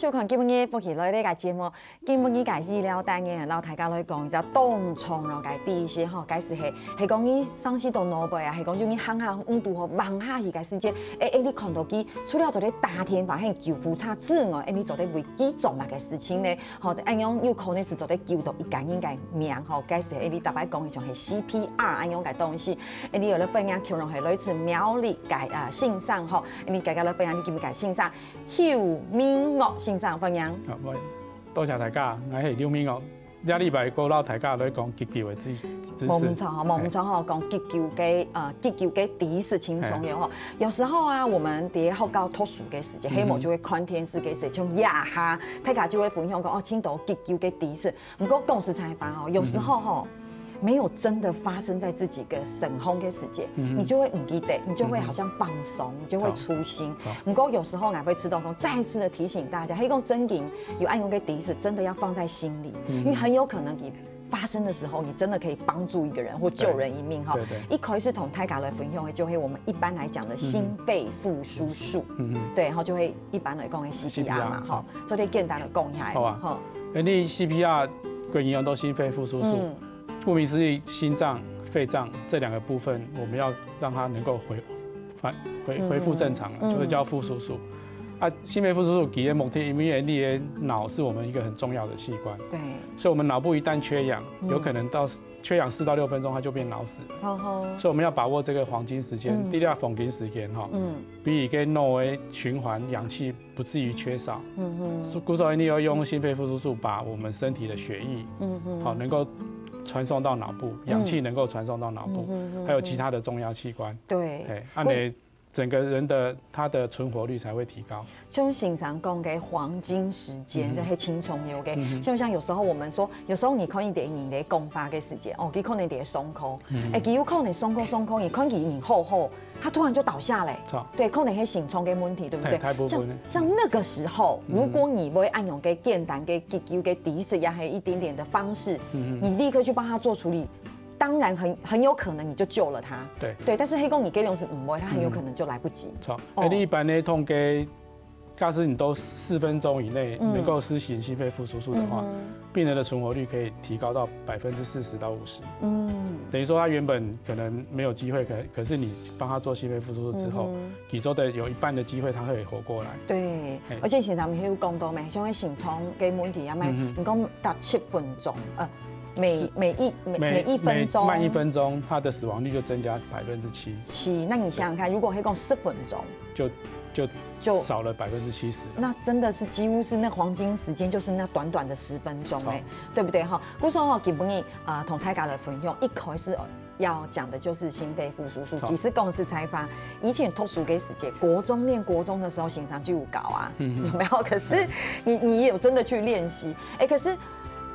收看今日福气类个节目。今日介医疗单元，老大家来讲一只冻疮咯，介第一些吼，介是系讲伊丧失到脑背啊，系讲就你行温度吼忙下去个时间，你看到机除了做咧大天发现救护车之外，你做咧危机重大个事情咧，吼，按样有可能是做咧救到伊家人个命吼，介是你大摆讲迄种系 CPR 按样个东西，你有咧分享可能系类似苗栗介线上吼，你家咧分享你记唔介线上邱明岳线上分享。多謝大家，我係邱明岳。這禮拜過老大家來講急救的知識。冇錯哈，冇錯哈，講急救嘅第一次輕重要哈。有時候啊，我們喺學校讀書嘅時間，希望就會看電視嘅時從呀哈，大家就會分享講哦，青島急救嘅第一次。不過公司採訪哦，有時候哈。没有真的发生在自己的省空的世界，你就会唔记得，你就会好像放松，你就会粗心。不过有时候俺会吃到空，再一次的提醒大家，黑公真言有暗用给第一次，真的要放在心里，因为很有可能你发生的时候，你真的可以帮助一个人或救人一命哈。一开始同大家来分享的就会我们一般来讲的心肺复苏术，对，然后就会一般来讲的 CPR 嘛，哈，做啲简单的讲下。好啊，好。你 CPR 归营养都心肺复苏术。顾名思义，心脏、肺脏这两个部分，我们要让它能够恢复正常，就是叫复苏术。心肺复苏术其实目的，因为你的脑是我们一个很重要的器官，对，所以我们脑部一旦缺氧，有可能到缺氧4到6分钟，它就变脑死了。所以我们要把握这个黄金时间，第二黄金时间哈，比给脑的循环氧气不至于缺少。故所以你要用心肺复苏术把我们身体的血液，好能够传送到脑部，氧气能够传送到脑部，还有其他的重要器官。对，按你整个人的他的存活率才会提高。就经常讲嘅黄金时间，就是青葱油嘅。就像有时候我们说，有时候你看一点你的公发嘅时间，哦，佢可能在松口，佢有可能松口，你看佢后，他突然就倒下嘞。对，可能係心脏嘅问题，对不对？像那个时候，如果你不会按用嘅简单嘅急救嘅第一次也係一点点的方式，你立刻去帮他做处理。当然很有可能你就救了他，对，但是黑公你给龙是唔会，他很有可能就来不及。错，你一般的统计，假使你都4分钟以内能够施行心肺复苏术的话，病人的存活率可以提高到40%到50%。等于说他原本可能没有机会，可是你帮他做心肺复苏术之后，几周的有一半的机会他可以活过来。对，而且现在我们有讲到咩，像个心脏嘅问题啊，咪你讲达7分钟，每一分钟慢1分钟，它的死亡率就增加7%。那你想想看，如果可以讲10分钟，就少了70%。那真的是几乎是那黄金时间，就是那短短的10分钟对不对哈？故说哈，基本上同大家的分享，一开始要讲的就是心肺复苏术。其实公司采访以前读书给时间，念国中的时候，经常就有搞啊，有没有？可是你有真的去练习，可是。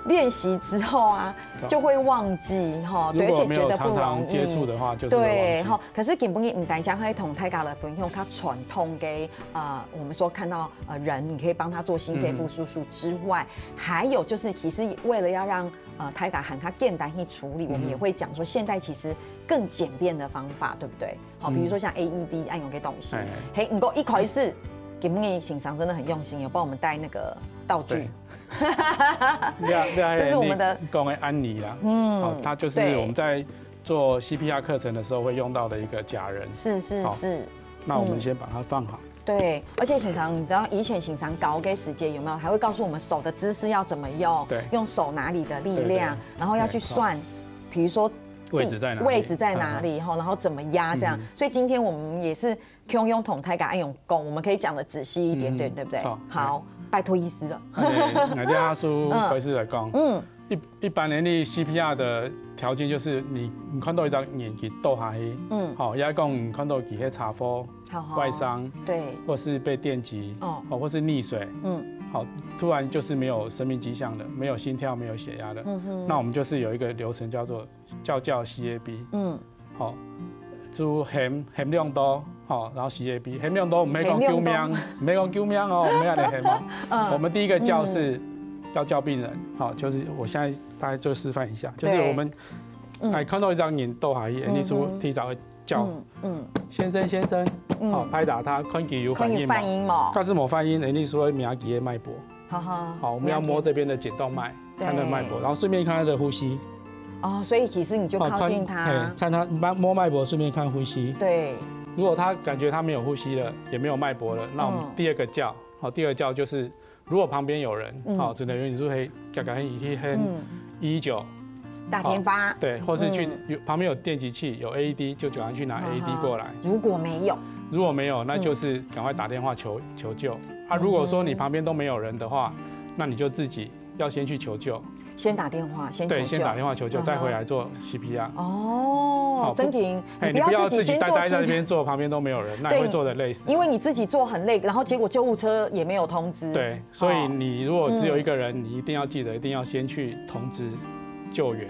练习之后啊，就会忘记哈，对，而且觉得不容易。接触的话，就是对哈。可是基本上唔单讲可以同大家来分享，他传统给我们说看到人，你可以帮他做心肺复苏术之外，还有就是其实为了要让大家喊他简单去处理，我们也会讲说现在其实更简便的方法，对不对？好，比如说像 AED 按用嘅东西，嘿，不过一开始基本上欣赏真的很用心，有帮我们带那个道具。这是我们的讲的安妮啦，好，它就是我们在做 CPR 课程的时候会用到的一个假人。是。那我们先把它放好。对，而且经常你知道以前经常搞给时间有没有？还会告诉我们手的姿势要怎么用，用手哪里的力量，然后要去算，比如说位置在哪里，然后怎么压这样。所以今天我们也是用统台感按用功，我们可以讲的仔细一点点，对不对？好。拜托医师了。我家阿叔回事来讲，一般人你 CPR 的条件就是你看到一张眼给倒下去，好，也讲你看到几些查封、外伤，对，或是被电击，或是溺水，好，突然就是没有生命迹象的，没有心跳、没有血压的，那我们就是有一个流程叫做叫 CAB，好，就喊量多。好，然后 CAB， 喊量多，唔係講救命，唔係講救命哦，唔係嚟喊哦。我们第一个叫是要叫病人，好，就是我现在大概就示范一下，就是我们看到一张眼倒下去，你说提早叫，先生，好拍打它，看给有反应嘛，但是某反应，你说秒级的脉搏。好，我们要摸这边的颈动脉，看它的脉搏，然后顺便看它的呼吸。哦，所以其实你就靠近它，看它摸脉搏，顺便看呼吸。对。如果他感觉他没有呼吸了，也没有脉搏了，那我们第二个叫，好，第二叫就是，如果旁边有人，好，只能用你就可以赶快去119打电话，对，或是去旁边有电击器，有 AED 就赶快去拿 AED 过来。如果没有，那就是赶快打电话求救。啊，如果说你旁边都没有人的话，那你就自己要先去求救。先打电话，先打电话求救，再回来做 CPR。哦，曾婷，你不要自己待在那边做，旁边都没有人，那你会做的累死。因为你自己做很累，然后结果救护车也没有通知。对，所以你如果只有一个人，你一定要记得，一定要先去通知救援。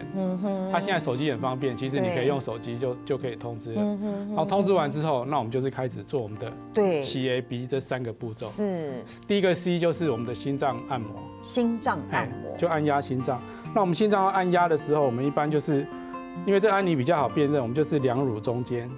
他现在手机很方便，其实你可以用手机就可以通知了。然后通知完之后，那我们就是开始做我们的CAB 这3个步骤。是，第一个 C 就是我们的心脏按摩。心脏按摩就按压心脏。那我们心脏要按压的时候，我们一般就是因为这安妮比较好辨认，我们就是两乳中间，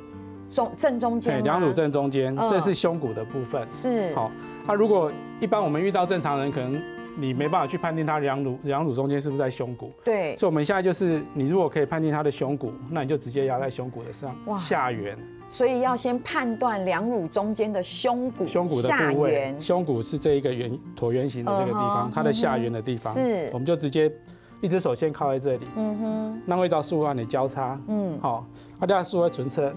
正中间。两乳正中间，这是胸骨的部分。是。好，那如果一般我们遇到正常人，可能你没办法去判定他两乳中间是不是在胸骨。对。所以我们现在就是，你如果可以判定他的胸骨，那你就直接压在胸骨的下缘。所以要先判断两乳中间的胸骨的部位，胸骨是这一个椭圆形的这个地方，它的下缘的地方，是，我们就直接一只手先靠在这里，那会到竖腕的交叉，好，啊，这样竖腕唇侧，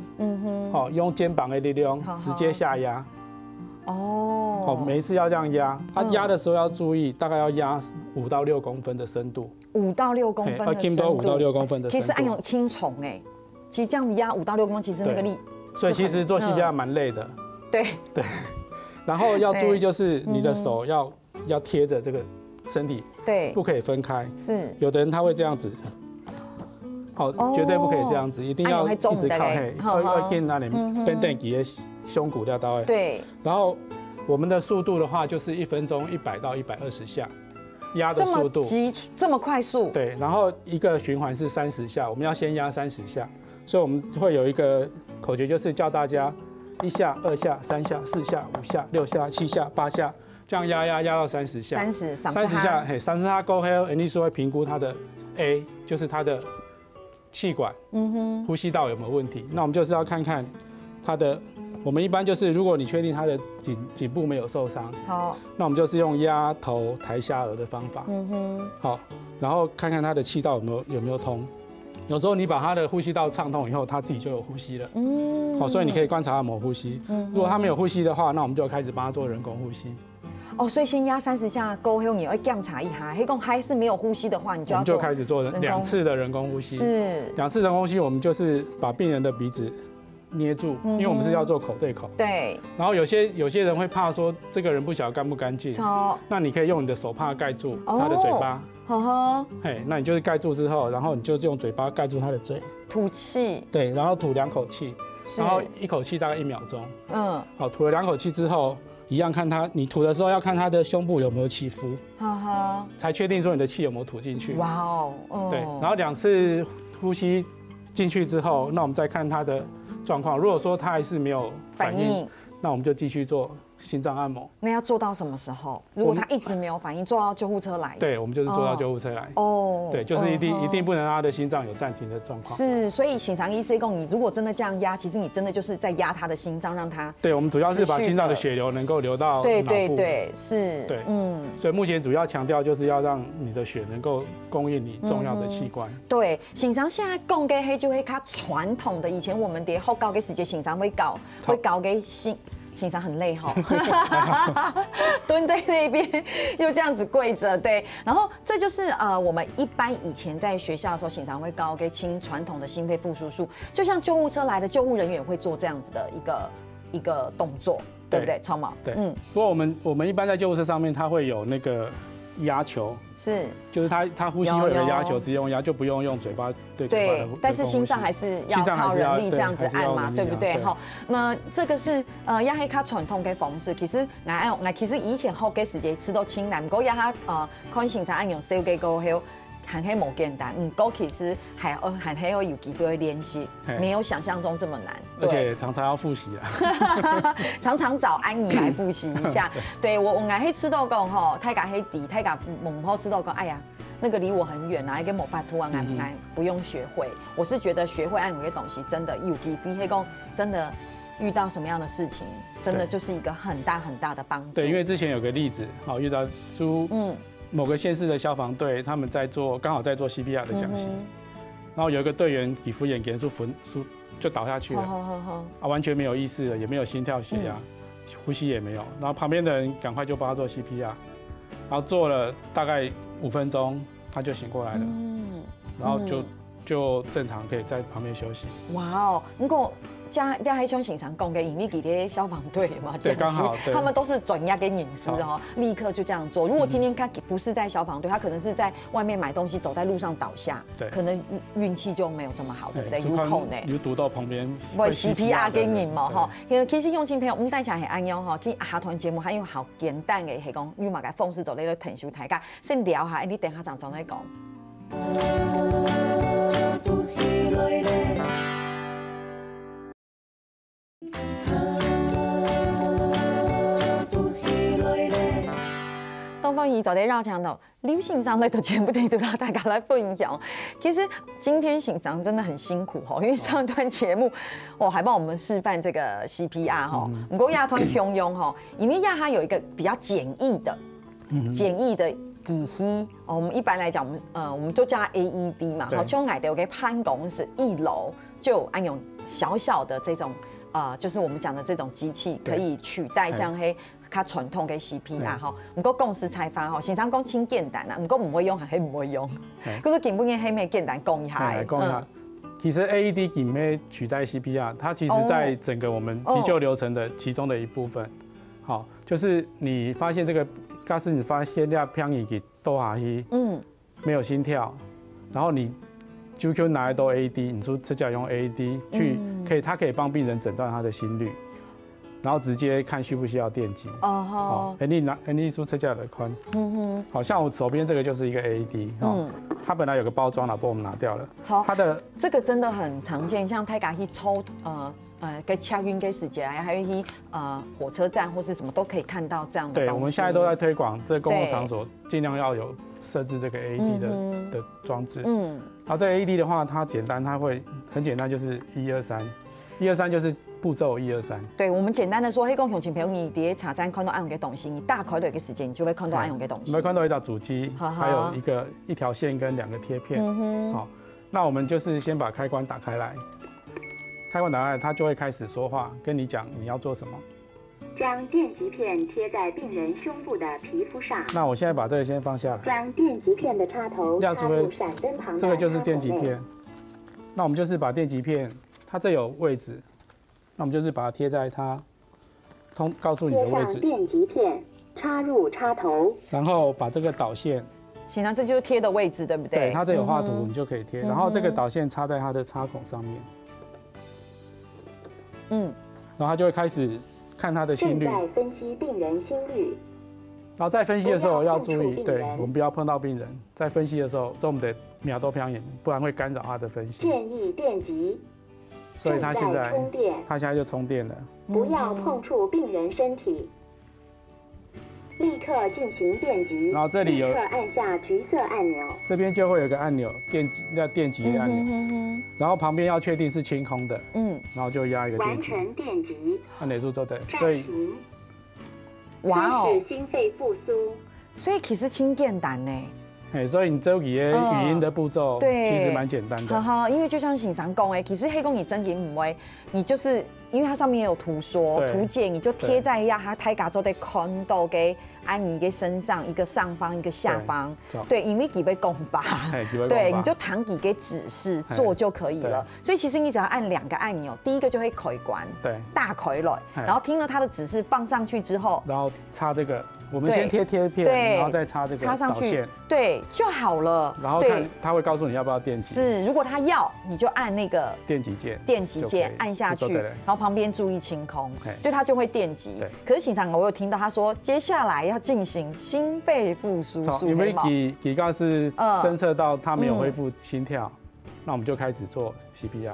好，用肩膀的力量直接下压，好，每一次要这样压，压的时候要注意，大概要压5到6公分的深度，5到6公分的深度，5到6公分的深度，其实按用轻重其实这样子压5到6公分，其实那个力。所以其实做 CPR 蛮累的，对，然后要注意就是你的手要贴着这个身体，对，不可以分开。是，有的人他会这样子，好，绝对不可以这样子，一定要一直靠黑，要跟那里边等级的胸骨要到位。对，然后我们的速度的话就是1分钟100到120下，压的速度这么快速。对，然后一个循环是30下，我们要先压30下，所以我们会有一个口诀，就是叫大家1下、2下、3下、4下、5下、6下、7下、8下，这样压到30下。30下，嘿，30下过后，医师会评估他的 A， 就是他的气管、呼吸道有没有问题。那我们就是要看看他的，我们一般就是如果你确定他的颈部没有受伤，那我们就是用压头抬下颚的方法，好，然后看看他的气道有没有通。有时候你把他的呼吸道畅通以后，他自己就有呼吸了。好，所以你可以观察他有没有呼吸。如果他没有呼吸的话，那我们就开始帮他做人工呼吸。哦，所以先压30下过后，你要检查一下，如果还是没有呼吸的话，你就开始做2次的人工呼吸。是，2次人工呼吸，我们就是把病人的鼻子捏住，因为我们是要做口对口。对。然后有些人会怕说这个人不晓得干不干净，那你可以用你的手帕盖住他的嘴巴。嘿，那你就是盖住之后，然后你就用嘴巴盖住他的嘴，吐气。对，然后吐2口气，然后1口气大概1秒钟。好，吐了2口气之后，一样看他，你吐的时候要看他的胸部有没有起伏，才确定说你的气有没有吐进去。哇哦。对，然后2次呼吸进去之后，那我们再看他的状况。如果说他还是没有反应，那我们就继续做心脏按摩。那要做到什么时候？如果他一直没有反应，做到救护车来？对，我们就是做到救护车来。哦，对，就是一定不能让他的心脏有暂停的状况。是，所以心脏医师讲，你如果真的这样压，其实你真的就是在压他的心脏，让他。对，我们主要是把心脏的血流能够流到脑部。对，是。对，所以目前主要强调就是要让你的血能够供应你重要的器官。对，心脏现在讲的黑就会较传统的，以前我们在学校的时节，心脏会搞给心脏很累哈，蹲在那边又这样子跪着，对，然后这就是我们一般以前在学校的时候，心脏会高给清传统的心肺复苏术，就像救护车来的救护人员会做这样子的一个动作，对不对？超毛，对，不过我们一般在救护车上面，它会有那个压球，是，就是他呼吸会有压球，直接用压，就不用用嘴巴对嘴巴的。对，但是心脏还是要靠人力这样子按嘛，对不对？哈，那这个是压黑卡传统的方式，其实其实以前好嘅时节吃到清淡，不过压下看心脏按用手嘅过后。很黑冇简单，不过其实还有机会练习，没有想象中这么难。而且常常要复习啊，常常找安妮来复习一下。对我爱黑吃豆公吼，太敢黑底，太敢猛泡吃豆公，哎呀。那个离我很远啊，一个某法突然不用学会。我是觉得学会按有些东西真的有机会，黑工真的遇到什么样的事情，真的就是一个很大很大的帮助。对，因为之前有个例子，好遇到某个县市的消防队，他们刚好在做 CPR 的讲习，然后有一个队员皮肤严肃就倒下去了，完全没有意识了，也没有心跳血压，呼吸也没有，然后旁边的人赶快就帮他做 CPR， 然后做了大概5分钟。他就醒过来了，然后就正常可以在旁边休息。哇哦，不过加黑熊醒常讲的，因为给些消防队嘛，对，刚好他们都是专业跟隐私哦，立刻就这样做。如果今天他不是在消防队，他可能是在外面买东西，走在路上倒下，对，可能运气就没有这么好，对不对？有可能有堵到旁边，会 CPR 跟你嘛哈。其实用亲朋友，我们带起来很安样哈。去下团节目还有好简单的，是讲你嘛个方式做咧退休大家先聊下，你等下长怎来讲。东方姨走在绕墙头，刘信上来都全部都让大家来分享。其实今天信上真的很辛苦哈，因为上一段节目还帮我们示范这个 CPR 哈。不过亚团汹涌哈，因为亚它有一个比较简易的机器我们一般来讲，我们都叫它 AED 嘛。好，像我的有个办公室1楼就按用小小的这种就是我们讲的这种机器，可以取代像黑较传统的 CPR 哈。不过公司采访哈，先生讲轻简单啊，不过唔会用还唔会用。可是根本嘅黑咩简单讲一下。讲一下，其实 AED 根本取代 CPR， 它其实在整个我们急救流程的其中的一部分。好，就是你发现这个，假使你发现要偏移给倒下去，没有心跳，然后你就拿来都 AED， 你说这叫用 AED 去它可以帮病人诊断他的心率，然后直接看需不需要电击。好，你说这叫的宽，好像我手边这个就是一个 AED，它本来有个包装了，被我们拿掉了。它的这个真的很常见，像泰嘎去抽给掐晕给死结，还有去火车站或是什么都可以看到这样的东西。对，我们现在都在推广，这个公共场所尽量要有设置这个 AED 的装置。然后这个 AED 的话，它简单，它会很简单，就是123就是步骤123。对，我们简单的说，黑公熊群朋友，你在茶站看到按用的东西，你大概的一个时间，你就会看到按用的东西。你会看到一条主机，还有一条线跟2个贴片。好，那我们就是先把开关打开来，它就会开始说话，跟你讲你要做什么。将电极片贴在病人胸部的皮肤上。那我现在把这个先放下来。将电极片的插头插入闪灯旁的这个就是电极片。那我们就是把电极片，它这有位置，那我们就是把它贴在它告诉你的位置。贴上电极片，插入插头，然后把这个导线。行啊，这就是贴的位置，对不对？对，它这有画图，你就可以贴。然后这个导线插在它的插孔上面。然后它就会开始看他的心率，正在分析病人心率。然后在分析的时候要注意，对我们不要碰到病人。在分析的时候，我们得秒都偏移，不然会干扰他的分析。建议电极。所以他现在就充电了。不要碰触病人身体。立刻进行电击。然后这里有立刻按下橘色按钮。这边就会有个按钮，电击的按钮。然后旁边要确定是清空的。然后就压一个电击。完成电击。按钮就对，所以。哇开始心肺复苏。所以其实轻简单呢。所以你这个语音的步骤其实蛮简单的。因为就像醒常讲其实黑公你真也唔会，你就是因为它上面也有图说图解，你就贴在它胎嘎做的看到给安妮的身上，一个上方一个下方，对，因为几被攻法，对，你就弹几个指示做就可以了。所以其实你只要按2个按钮，第一个就会开关，对，大开了，然后听了它的指示放上去之后，然后插这个。我们先贴贴片，然后再插这个导线，对就好了。然后看他会告诉你要不要电击。是，如果他要，你就按那个电击键按下去，然后旁边注意清空，就它就会电击。可是现场我有听到他说，接下来要进行心肺复苏，因为底刚是侦测到他没有恢复心跳，那我们就开始做 CPR。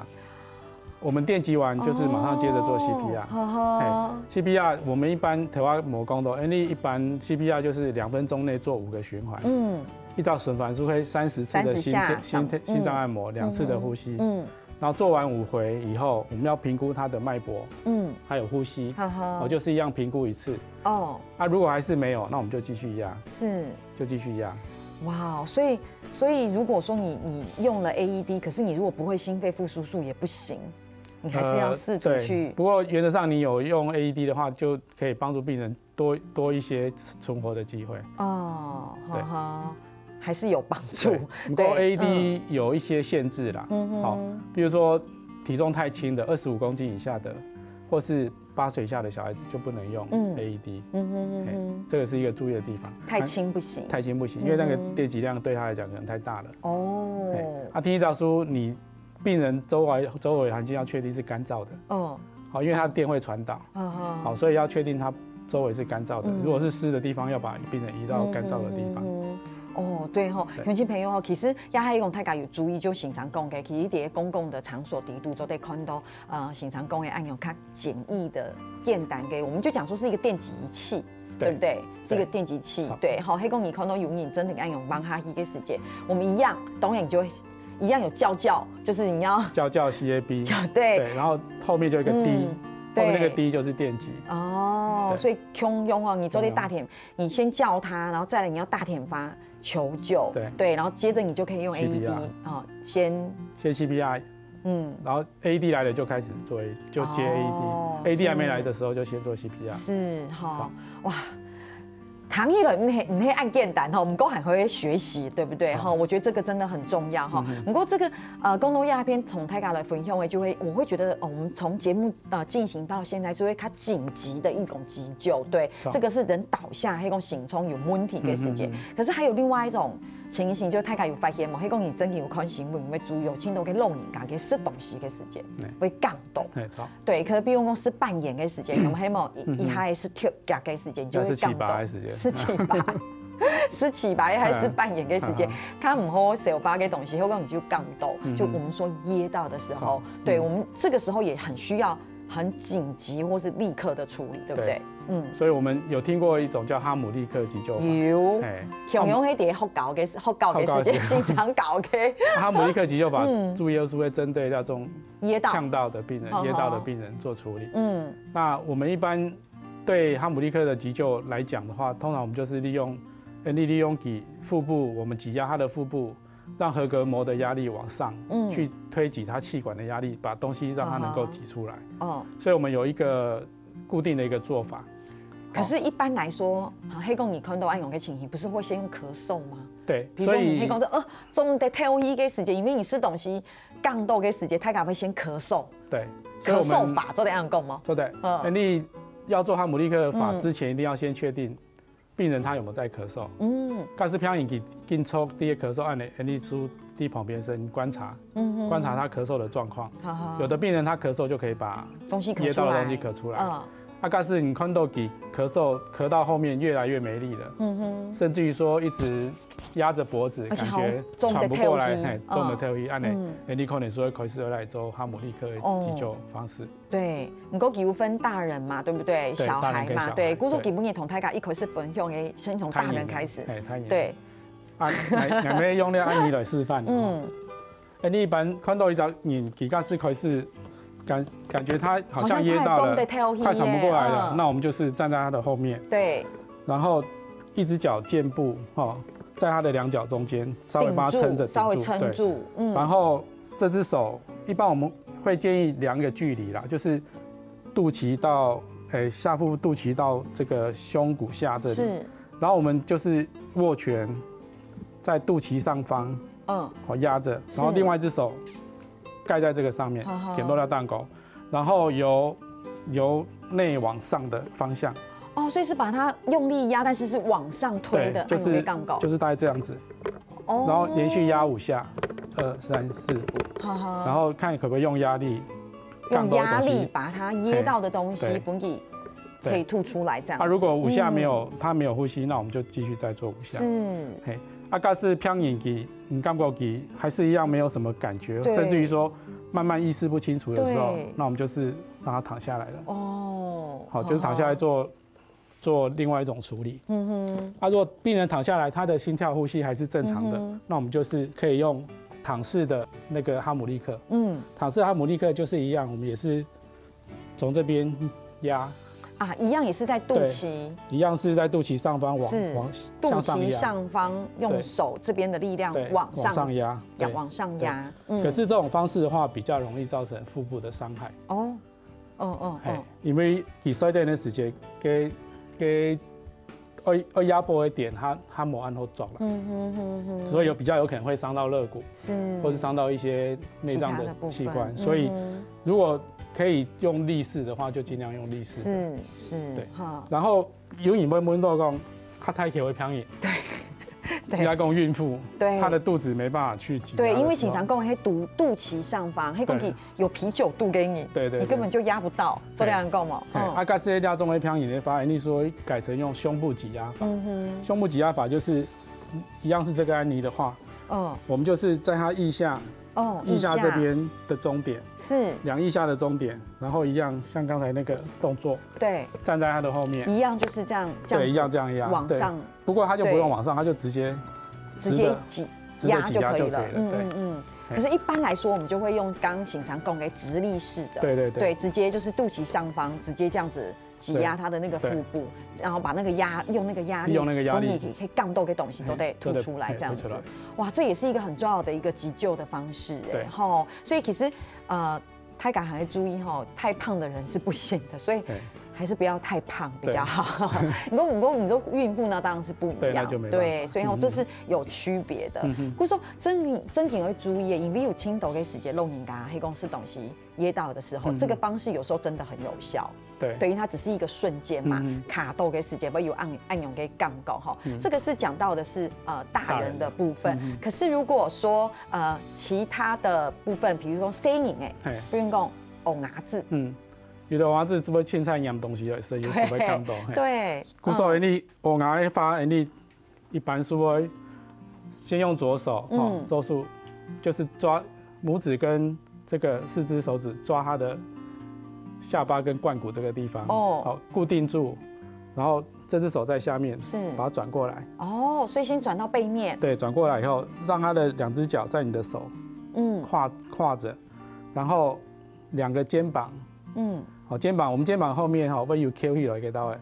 我们电击完就是马上接着做 CPR。CPR 我们一般台湾模工的，你一般 CPR 就是2分钟内做5个循环。依照循环数会30次的心脏按摩，2次的呼吸。然后做完5回以后，我们要评估他的脉搏，还有呼吸，就是一样评估1次。如果还是没有，那我们就继续压。就继续压。哇，所以如果说你用了 AED， 可是你如果不会心肺复苏术也不行，你还是要试图去。不过原则上你有用 AED 的话，就可以帮助病人多一些存活的机会。还是有帮助。不过 AED 有一些限制啦，比如说体重太轻的25公斤以下的，或是8岁以下的小孩子就不能用 AED。这个是一个注意的地方。太轻不行。太轻不行，因为那个电击量对他来讲可能太大了。听医照书，你病人周围环境要确定是干燥的。因为它的电会传导。所以要确定它周围是干燥的。如果是湿的地方，要把病人移到干燥的地方。对乡亲朋友其实也还有大家有注意，就常常讲的，其实在公共的场所，都都得看到常常讲的按用较简易的电单给，我们就讲说是一个电击仪器，对不对？是一个电击器，对。黑公你看到有你真的按用帮他一个时间，我们一样，当然就会一样有叫，就是你要叫 CAB， 对，然后后面就有一个 D。后面那个 D 就是电击所以汹涌你做的大舔，你先叫他，然后再来你要大舔发求救，对，然后接着你就可以用 AED 先 CPR， 然后 AED 来了就开始就接 AED，AED 还没来的时候就先做 CPR， 是哇。糖一了，你会按键单哈，我们都很会学习，对不对哈？我觉得这个真的很重要哈。不过这个公路亚片从大家来分享，我会觉得我们从节目进行到现在，就会看紧急的一种急救，对，这个是人倒下，还有心冲有问题的时间。可是还有另外一种情形，就大家有发现嘛，迄讲你真有看新闻，会注意有听到给漏人家给吃东西的时间，会感动，对，可是比如讲是扮演的时间，我们黑某一还是跳夹的时间，就会感动。是起白还是扮演的时间，他唔好手把给东西，后讲你就感动，就我们说噎到的时候，对我们这个时候也很需要很紧急或是立刻的处理，对不对？所以我们有听过一种叫哈姆立克急救法，有，用迄啲好搞嘅时间，欣赏搞嘅。哈姆立克急救法主要是会针对那种呛到的病人、噎到的病人做处理。那我们一般对哈姆立克的急救来讲的话，通常我们就是利用给腹部，我们挤压他的腹部，让横膈膜的压力往上，去推挤他气管的压力，把东西让它能够挤出来。所以我们有一个固定的一个做法。可是，一般来说，黑公你看到按用的情形，不是会先用咳嗽吗？对，所以黑公说，中的跳一个时间，因为你吃东西杠到的时间，他敢会先咳嗽。对，咳嗽法做得按讲吗？做的。你要做哈姆立克法之前，一定要先确定病人他有没有在咳嗽。但是偏引紧抽第一咳嗽，按你出地旁边身观察，观察他咳嗽的状况。有的病人他咳嗽就可以把噎到的东西咳出来。但是你看到咳嗽咳到后面越来越没力了，甚至于说一直压着脖子，感觉喘不过来，重的跳一按你可能说开始来做哈姆立克的急救方式。对，不过有分大人嘛，对不对？小孩嘛，对。古说基本也同大家一开始分享的，先从大人开始。对。我们用了按你来示范。你一般看到一张人，几个是开始。感觉他好像噎到了，快喘不过来了。那我们就是站在他的后面，对，然后一只脚健步，在他的2脚中间，稍微把它撑着，稍微撑住。然后这只手，一般我们会建议量个距离啦，就是肚脐到下腹部肚脐到这个胸骨下这里，是。然后我们就是握拳在肚脐上方，压着，然后另外一只手。盖在这个上面，点豆料蛋糕，然后由内往上的方向。所以是把它用力压，但是是往上推的，就是大概这样子。然后连续压5下，2、3、4、5，然后看可不可以用压力，用压力把它噎到的东西可以吐出来，这样。如果5下它没有呼吸，那我们就继续再做5下。是。但是偏引给你感觉给还是一样没有什么感觉，甚至于说慢慢意识不清楚的时候，那我们就是让他躺下来了。哦，好，就是躺下来做另外一种处理。如果病人躺下来，他的心跳呼吸还是正常的，那我们就是可以用躺式的那个哈姆立克。躺式的哈姆立克就是一样，我们也是从这边压。一样也是在肚脐，一样是在肚脐上方往肚脐上方用手这边的力量往上压，往上压。可是这种方式的话，比较容易造成腹部的伤害。因为你摔电的时间给压迫的点，它没按好抓了，所以比较有可能会伤到肋骨，或是伤到一些内脏的器官。所以如果可以用立式的话，就尽量用立式。是，对。然后有引问到讲，他太体会偏引。对。要讲孕妇，对，她的肚子没办法去挤。对，因为经常讲黑肚脐上方，黑讲有啤酒肚给你，对，你根本就压不到。这样讲嘛。这些压中的偏引的发言，你说改成用胸部挤压法。胸部挤压法就是一样是这个安妮的话，我们就是在她腋下。腋下这边的终点是2腋下的终点，然后一样像刚才那个动作，对，站在他的后面，一样就是这样，对，一样这样压往上。不过他就不用往上，他就直接挤压就可以了。可是，一般来说，我们就会用刚形常供给直立式的，对，直接就是肚脐上方，直接这样子挤压他的那个腹部，然后把那个用那个压力可以杠到给东西都得吐出来，这样子。哇，这也是一个很重要的一个急救的方式，对，所以其实太感还要注意太胖的人是不行的，所以还是不要太胖比较好。你说孕妇呢，当然是不一样，对，所以这是有区别的。故说真紧会注意，因为有轻度的时间弄人家黑公司东西噎到的时候，这个方式有时候真的很有效。对，等于它只是一个瞬间嘛，卡豆给时间不有按用给杠高哈。这个是讲到的是大人的部分，可是如果说其他的部分，比如说声音比如讲牙子，有的牙子只会凊彩咬东西的，所以有时会看到。对，故所以你牙的发，你一般是会先用左手做数，就是抓拇指跟这个4只手指抓它的下巴跟冠骨这个地方，好固定住，然后这只手在下面，把它转过来。所以先转到背面。对，转过来以后，让它的2只脚在你的手，跨着，然后2个肩膀，好，我们肩膀后面会有 Q 了一个到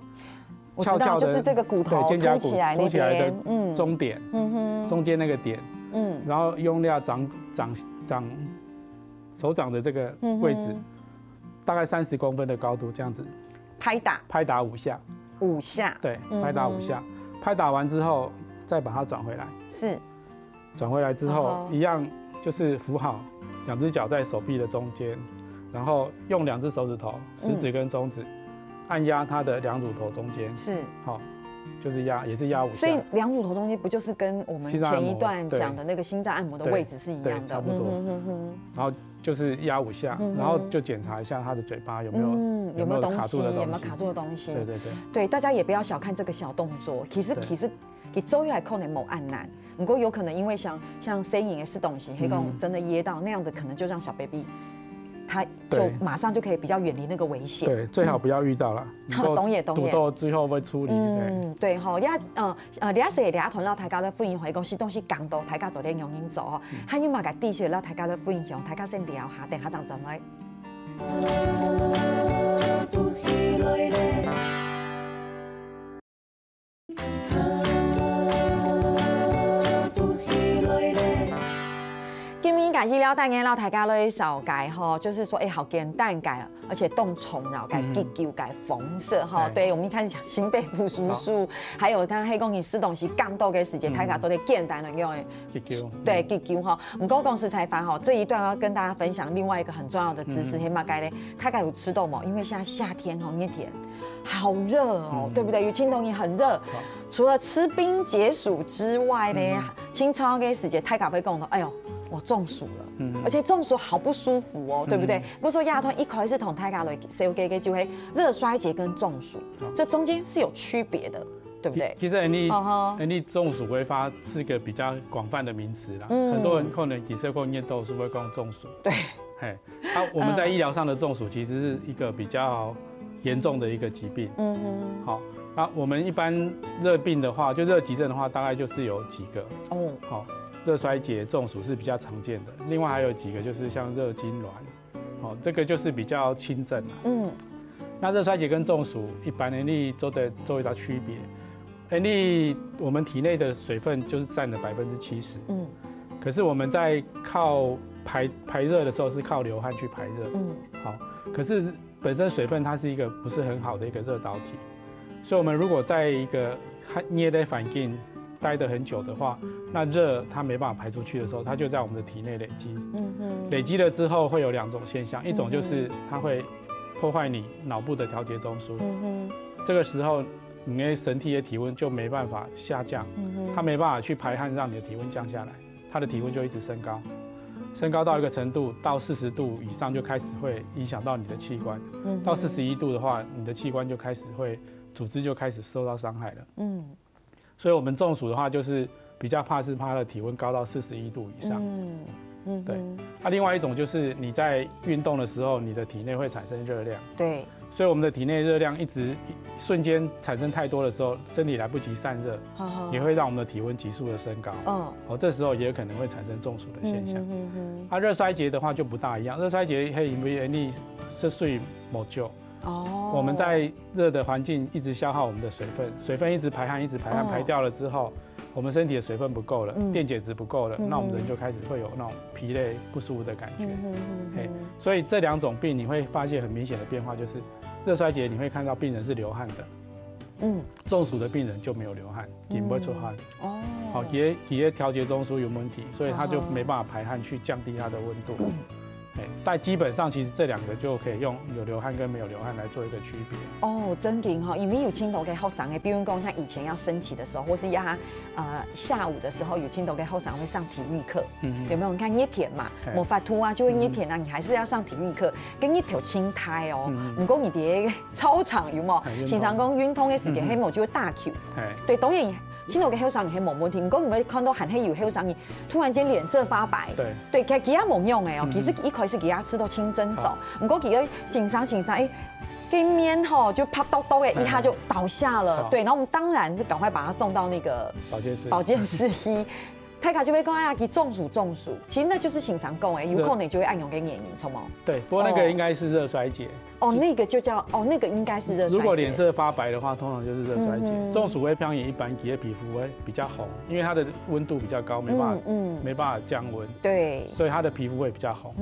翘翘的，就是这个骨头肩胛骨凸起来的中点，中间那个点，然后用力掌手掌的这个位置。大概30公分的高度，这样子拍打5下，5下，对，拍打5下，拍打完之后再把它转回来，转回来之后一样就是扶好2只脚在手臂的中间，然后用2只手指头，食指跟中指按压它的2乳头中间，好，就是也是压5下。所以2乳头中间不就是跟我们前一段讲的那个心脏按摩的位置是一样的，差不多。然后就是压5下，然后就检查一下他的嘴巴有没有卡住的东西，有没有卡住的东西。对，大家也不要小看这个小动作，其实给周一来扣的某按难，不过有可能因为像声音也是东西，黑公真的噎到那样的，可能就让小 baby。他就马上就可以比较远离那个危险。对，最好不要遇到了。懂也。堵到最后会处理。对吼，你是你团老大家咧分享，讲是东西讲到大家做点用心做吼，还有嘛个地区老大家咧分享，大家先聊下，等下再来。感谢了大家大家的少改哈，就是说好简单改，而且动虫然后改急救改缝色哈。对，我们一开始讲心肺复苏术，还有刚刚黑公你吃东西刚到的时间，大家做点简单的用的急救，对急救哈。我们公司才发哈，这一段要跟大家分享另外一个很重要的知识，黑马改嘞，大概有吃到吗？因为现在夏天哈，热天好热哦，对不对？有青冬也很热，除了吃冰解暑之外呢，清超的时间，太敢会讲的，哎呦。我中暑了，而且中暑好不舒服哦，对不对？我说亚团一开始同大家来小给就会热衰竭跟中暑，这中间是有区别的，对不对？其实你中暑挥发是一个比较广泛的名词啦，很多人可能其实会念到是会讲中暑，对。我们在医疗上的中暑其实是一个比较严重的一个疾病。好，那我们一般热病的话，就热急症的话，大概就是有几个哦。好，热衰竭、中暑是比较常见的，另外还有几个就是像热痉挛，好，这个就是比较轻症啦。那热衰竭跟中暑一般人力做一道区别。人力我们体内的水分就是占了70%。可是我们在靠排热的时候是靠流汗去排热。好，可是本身水分它是一个不是很好的一个热导体，所以我们如果在一个热的环境待得很久的话，那热它没办法排出去的时候，它就在我们的体内累积。累积了之后会有2种现象，一种就是它会破坏你脑部的调节中枢。这个时候你的身体的体温就没办法下降，它没办法去排汗让你的体温降下来，它的体温就一直升高。升高到一个程度，到40度以上就开始会影响到你的器官。到41度的话，你的器官就开始会组织就开始受到伤害了。所以我们中暑的话，就是比较怕是怕它的体温高到41度以上。对。那另外一种就是你在运动的时候，你的体内会产生热量。对。所以我们的体内热量一直瞬间产生太多的时候，身体来不及散热，也会让我们的体温急速的升高。这时候也有可能会产生中暑的现象。热衰竭的话就不大一样，热衰竭会因为人力是属于某救。我们在热的环境一直消耗我们的水分，水分一直排汗，排掉了之后，我们身体的水分不够了，电解质不够了，那我们人就开始会有那种疲累不舒服的感觉。所以这2种病你会发现很明显的变化，就是热衰竭你会看到病人是流汗的，中暑的病人就没有流汗，也不会出汗。好，也调节中枢有问题，所以他就没办法排汗去降低他的温度。但基本上其实这2个就可以用有流汗跟没有流汗来做一个区别。真紧哈，因为有青头给后上的，比如讲像以前要升旗的时候，或是下午的时候有青头给后上会上体育课，有没有？你看热天嘛，没法突啊，就会热天啊，你还是要上体育课，跟一条青苔哦。不过你伫操场有没有？经常讲运动的时间，黑某就会大 Q。对，当然。青头给后上你还没问题，不过你会看到很黑有后上你突然间脸色发白，对，其他没用的哦，其实一开始给他吃到清蒸手，不过给他欣赏，给面吼就啪咚咚的一下就倒下了，对，然后我们当然是赶快把他送到那个保健室医。泰卡就会讲啊，他中暑，其实那就是欣赏讲的，有可能就会按用给眼影，错吗？对，不过那个应该是热衰竭。那个就叫那个应该是热衰竭。如果脸色发白的话，通常就是热衰竭。中暑微漂移一般皮肤会比较红，因为它的温度比较高，没办法降温。对，所以它的皮肤会比较红。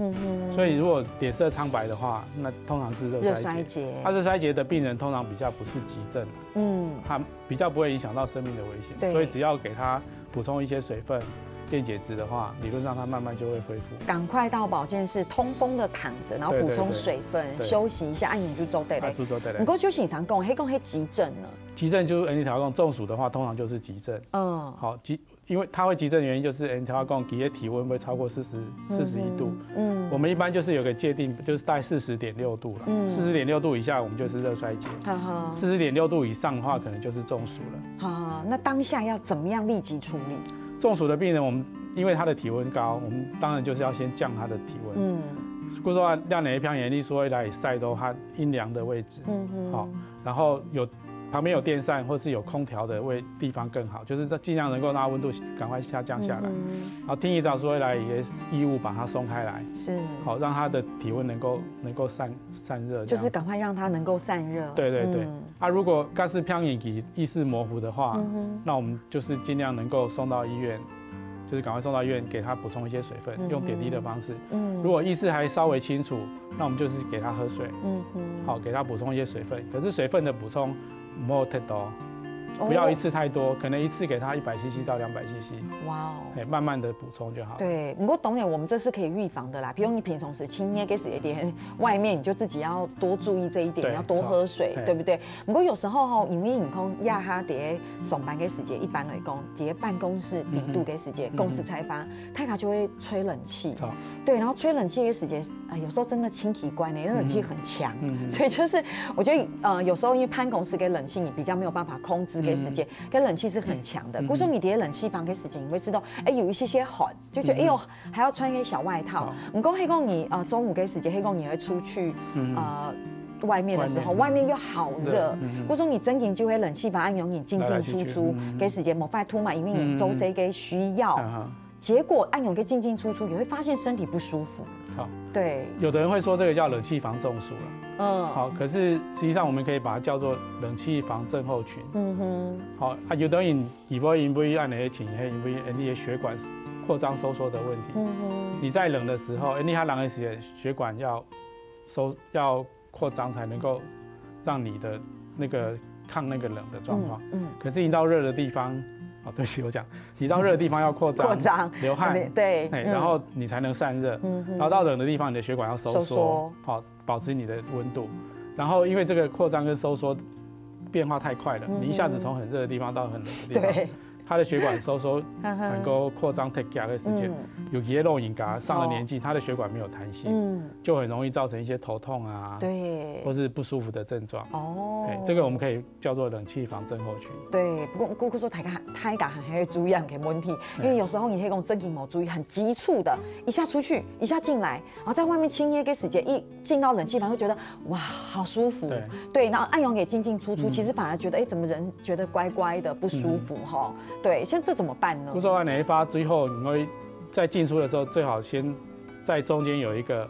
所以如果脸色苍白的话，那通常是热衰竭。热衰竭的病人通常比较不是急症，他比较不会影响到生命的危险，所以只要给他补充一些水分、电解质的话，理论上它慢慢就会恢复。赶快到保健室通风的躺着，然后补充水分，休息一下，按你去做对嘞。不过就经常讲，讲急症呢？急症就是人体调控，中暑的话，通常就是急症。好因为它会急症的原因就是人体调控，体体温会超过41度。我们一般就是有个界定，就是大概40.6度了。40.6度以下，我们就是热衰竭。40.6度以上的话，可能就是中暑了。那当下要怎么样立即处理？中暑的病人，我们因为他的体温高，我们当然就是要先降他的体温。故说让哪一片眼力说来晒到他阴凉的位置。好，然后旁边有电扇或是有空调的地方更好，就是尽量能够让温度赶快下降下来。然后听胰岛素会来也衣物把它松开来，是好让它的体温能够散热，就是赶快让它能够散热。对。如果干是偏引起意识模糊的话，那我们就是尽量能够送到医院。就是赶快送到医院，给他补充一些水分，用点滴的方式。如果意识还稍微清楚，那我们就是给他喝水。好，给他补充一些水分。可是水分的补充不要太多，不要一次太多，可能一次给他100cc 到200cc。哇哦！慢慢的补充就好。对，不过当然我们这是可以预防的啦。比如你平常时清捏给水一点，外面你就自己要多注意这一点，你要多喝水，对不对？不过有时候因为你看亚哈在上班的时间，一般来讲，在办公室底度的时间，公司采访，泰卡就会吹冷气。对，然后吹冷气的时间，有时候真的轻体关呢，那冷气很强。所以就是我觉得有时候因为办公室给冷气，你比较没有办法控制。的时间，跟冷气是很强的。故说你叠冷气房的时间，你会知道，哎，有一些寒，就觉得哎呦还要穿一些小外套。不过黑公你中午的时间，黑公你会出去外面的时候，外面又好热，故说你真紧就会冷气房按钮你进进出出，给时间某块突嘛，因为你周谁给需要。结果按钮给进进出出，你会发现身体不舒服。好，对，有的人会说这个叫冷气房中暑了。好，可是实际上我们可以把它叫做冷气房症候群。好啊，有的人因为按那情，因为你的血管扩张收缩的问题。你在冷的时候，你还冷的时候，血管要扩张才能够让你的那个抗那个冷的状况。可是你到热的地方。哦，对不起，我讲，你到热的地方要扩张，流汗，对，然后你才能散热。然后到冷的地方，你的血管要收缩，好，保持你的温度。然后因为这个扩张跟收缩变化太快了，你一下子从很热的地方到很冷的地方，它的血管收缩能够扩张 take care 的时间，有些老人家上了年纪，他的血管没有弹性，就很容易造成一些头痛啊，对，或是不舒服的症状。哦，这个我们可以叫做冷气房症候群。对，不过姑姑说大家还会注意一个问题，因为有时候你那种真的没注意，很急促的，一下出去，一下进来，然后在外面清耶给时间，一进到冷气房会觉得哇好舒服，对，然后按钮给进进出出，其实反而觉得怎么人觉得乖乖的不舒服哈。对，像这怎么办呢？不说按哪一发最后，你会在进出的时候最好先在中间有一个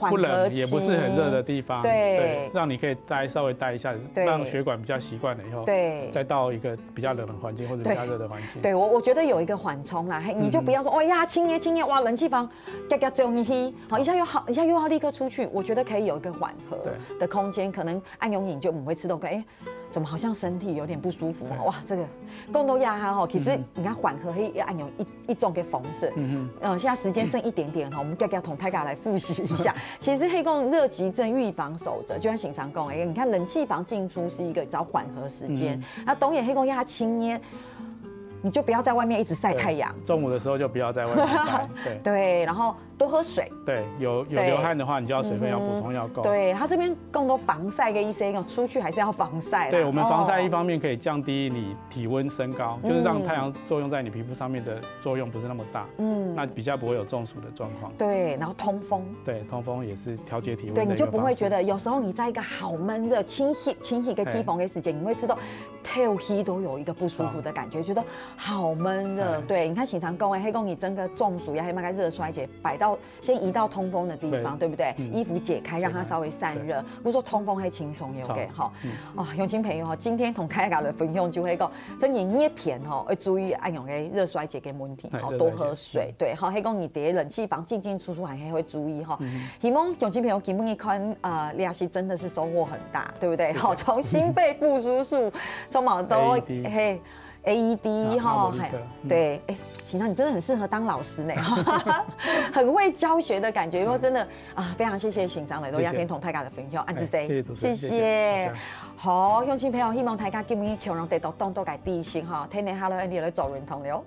不冷也不是很热的地方，对，让你可以稍微待一下，让血管比较习惯了以后，对，再到一个比较冷的环境或者比较热的环境。对，我觉得有一个缓冲啦，你就不要说哦呀清耶，哇冷气房嘎这样一好一下又好，一下又要立刻出去，我觉得可以有一个缓和的空间，可能按钮你就不会吃到个怎么好像身体有点不舒服哇，这个共都压哈其实你看缓和可以按钮一种给缝色。现在时间剩一点点哈，我们跟大家来复习一下。其实黑共热急症预防守则，就像醒常讲你看冷气房进出是一个找缓和时间，那懂也黑共压轻捏。你就不要在外面一直晒太阳，中午的时候就不要在外面晒，对，然后多喝水，对，有流汗的话，你就要水分要补充要够。对，他这边更多防晒跟一些出去还是要防晒。对，我们防晒一方面可以降低你体温升高，就是让太阳作用在你皮肤上面的作用不是那么大，那比较不会有中暑的状况。对，然后通风，对，通风也是调节体温的一个方式。对，你就不会觉得有时候你在一个好闷热、清气跟气风的时间，你会知道头皮都有一个不舒服的感觉，觉得好闷热。对，你看醒常讲黑公你整个中暑呀，还有那个热衰竭，先移到通风的地方，对不对？衣服解开，让它稍微散热。如果说通风会轻松也 OK 哈。乡亲朋友哈，今天同大家的分享就会讲，真的热天哈，要注意按用个热衰竭的问题，好多喝水。对，好，黑公你叠冷气房进进出出还会注意哈。希望乡亲朋友今天一看利息真的是收获很大，对不对？好，从心肺复苏术，从毛都嘿。AED 哈，对，醒常你真的很适合当老师呢，很会教学的感觉。因为真的非常谢谢醒常来到亚天同大家的分享，安子 C， 谢谢。好，乡亲朋友，希望大家今日强容得到动作改地心哈，天天 Hello Andy 来做认同了。